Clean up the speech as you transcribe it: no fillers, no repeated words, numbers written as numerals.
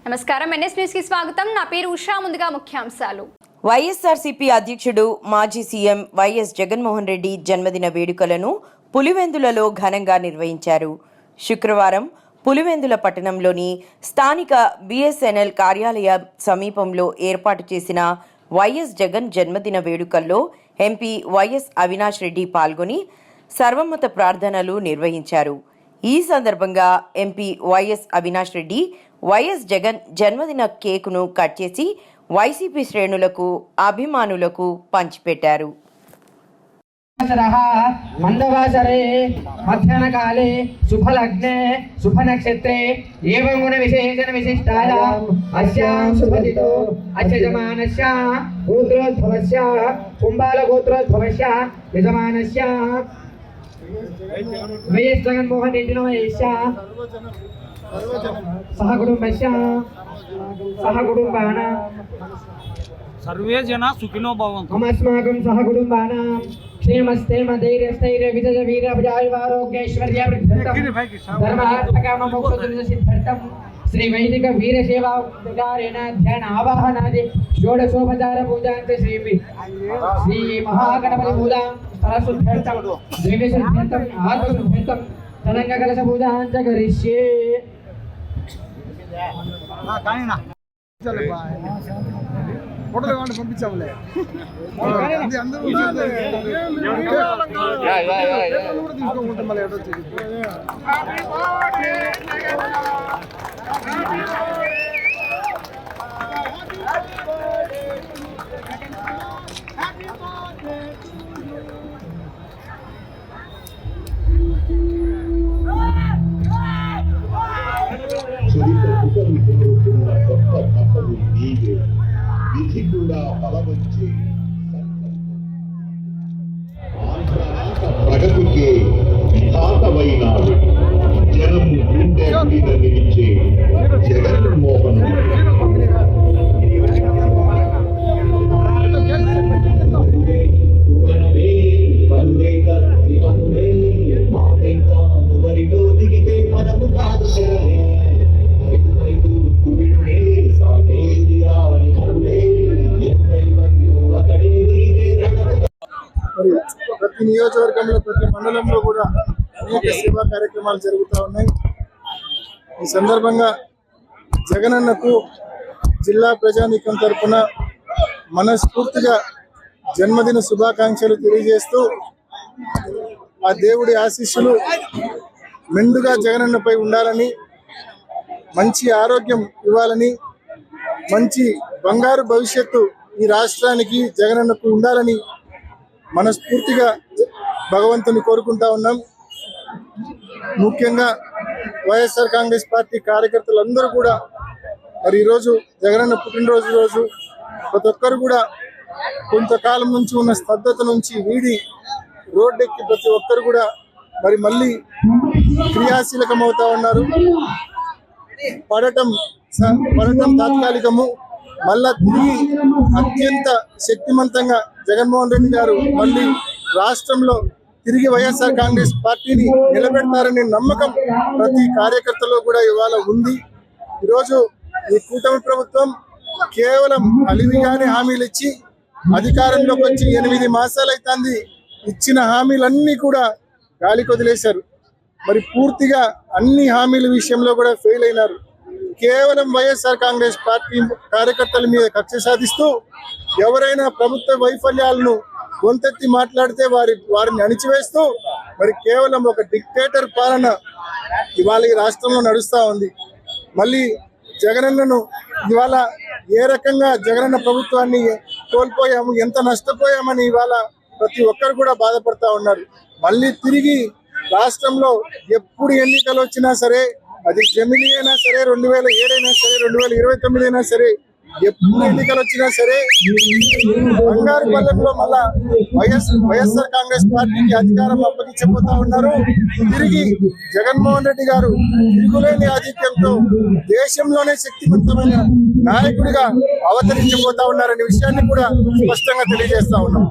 నమస్కారం NS news కి స్వాగతం. నా పేరు ఉషా. ముందుగా ముఖ్యాంశాలు. వైఎస్ఆర్సీపీ అధ్యక్షుడు మాజీ సీఎం వైఎస్ జగన్మోహన్ రెడ్డి జన్మదిన వేడుకలను పులివెందులలో ఘనంగా నిర్వహించారు. శుక్రవారం పులివెందుల పట్టణంలోని స్థానిక బిఎస్ఎన్ఎల్ కార్యాలయ సమీపంలో ఏర్పాటు చేసిన వైఎస్ జగన్ జన్మదిన వేడుకల్లో ఎంపీ వైఎస్ అవినాష్ రెడ్డి పాల్గొని సర్వమత ప్రార్థనలు నిర్వహించారు. ఈ సందర్భంగా MP YS Avinash Reddy YS Jagan జన్మదిన కేకును కట్ చేసి వైసీపీ శ్రేణులకు అభిమానులకు పంచిపెట్టారు. మందవాసరే మధ్యాహ్నకాలే శుభలగ్నే శుభనక్షత్రే ఏవం గుణ విశేషణ విశిష్టాయాం అస్యాం శుభతితో అస్యజమానస్య గోత్రోద్భవస్య కుంభాల గోత్రోద్భవస్య యజమానస్య వైఎస్ జగన్మోహన్ రెడ్డి వయస్య సహకుటుంబస్య సహకుటుంబానాం सर्वे जना सुखिनो भवन्तु. अस्माकं सहकुटुम्बानां क्षेमस्थैर्य धैर्यस्थैर्य विजय वीराभयायुवारोग्यैश्वर्य वृद्ध्यर्थं धर्मार्थकाममोक्षसिद्ध्यर्थं श्री वैदिक वीरसेवाकारेण ध्यान आवाहनादि षोडशोपचार पूजांच श्री महागणपति पूजा सरस्वत्यर्थं द्रव्यशुद्ध्यर्थं आत्मशुद्ध्यर्थं तदङ्गकलश पूजांच करिष्ये. ఫోటోలు కావాలంటే పంపించాములే అందరూ తీసుకోకుంటే మళ్ళీ ఎటో విధి కూడా బలవచ్చే ప్రగతికి విధాతమైనాడు జనం గుండె మీద నిలిచే జగన్మోహన్ దిగితే మనము కాదు ప్రతి నియోజకవర్గంలో ప్రతి మండలంలో కూడా అనేక సేవా కార్యక్రమాలు జరుగుతూ ఉన్నాయి. ఈ సందర్భంగా జగనన్నకు జిల్లా ప్రజానీకం తరఫున మనస్ఫూర్తిగా జన్మదిన శుభాకాంక్షలు తెలియజేస్తూ ఆ దేవుడి ఆశీస్సులు మెండుగా జగనన్నపై ఉండాలని, మంచి ఆరోగ్యం ఇవ్వాలని, మంచి బంగారు భవిష్యత్తు ఈ రాష్ట్రానికి జగనన్నకు ఉండాలని మనస్ఫూర్తిగా భగవంతుని కోరుకుంటా ఉన్నాం. ముఖ్యంగా వైఎస్ఆర్ కాంగ్రెస్ పార్టీ కార్యకర్తలందరూ కూడా మరి ఈరోజు జగనన్న పుట్టినరోజు రోజు ప్రతి ఒక్కరు కూడా కొంతకాలం నుంచి ఉన్న స్తబ్దత నుంచి వీడి రోడ్డెక్కి ప్రతి ఒక్కరు కూడా మరి మళ్ళీ క్రియాశీలకం అవుతా ఉన్నారు. పడటం తాత్కాలికము, మళ్ళా తిరిగి అత్యంత శక్తివంతంగా జగన్మోహన్ రెడ్డి గారు మళ్ళీ రాష్ట్రంలో తిరిగి వైఎస్ఆర్ కాంగ్రెస్ పార్టీని నిలబెడతారనే నమ్మకం ప్రతి కార్యకర్తలో కూడా ఇవాళ ఉంది. ఈరోజు ఈ కూటమి ప్రభుత్వం కేవలం అలివిగానే హామీలు ఇచ్చి అధికారంలోకి వచ్చి 8 మాసాలు అవుతుంది. ఇచ్చిన హామీలన్నీ కూడా గాలికి వదిలేశారు. మరి పూర్తిగా అన్ని హామీల విషయంలో కూడా ఫెయిల్ అయినారు. కేవలం వైఎస్ఆర్ కాంగ్రెస్ పార్టీ కార్యకర్తల మీద కక్ష సాధిస్తూ ఎవరైనా ప్రభుత్వ వైఫల్యాలను గొంతెత్తి మాట్లాడితే వారిని అణిచివేస్తూ మరి కేవలం ఒక డిక్టేటర్ పాలన ఇవాళ ఈ రాష్ట్రంలో నడుస్తూ ఉంది. మళ్ళీ జగనన్నను ఇవాళ ఏ రకంగా జగనన్న ప్రభుత్వాన్ని కోల్పోయాము, ఎంత నష్టపోయామని ఇవాళ ప్రతి ఒక్కరు కూడా బాధపడతా ఉన్నారు. మళ్ళీ తిరిగి రాష్ట్రంలో ఎప్పుడు ఎన్నికలు వచ్చినా సరే, అది జమిలీ అయినా సరే, 2007 అయినా సరే, 2029 అయినా సరే, ఎప్పుడు ఎన్నికలు వచ్చినా సరే బంగారు పల్లెంలో మళ్ళా వైఎస్ఆర్ కాంగ్రెస్ పార్టీకి అధికారం అప్పగించబోతా ఉన్నారు. తిరిగి జగన్మోహన్ రెడ్డి గారు తిరుగులేని ఆధిక్యంతో దేశంలోనే శక్తివంతమైన నాయకుడిగా అవతరించబోతా ఉన్నారనే విషయాన్ని కూడా స్పష్టంగా తెలియజేస్తా ఉన్నాం.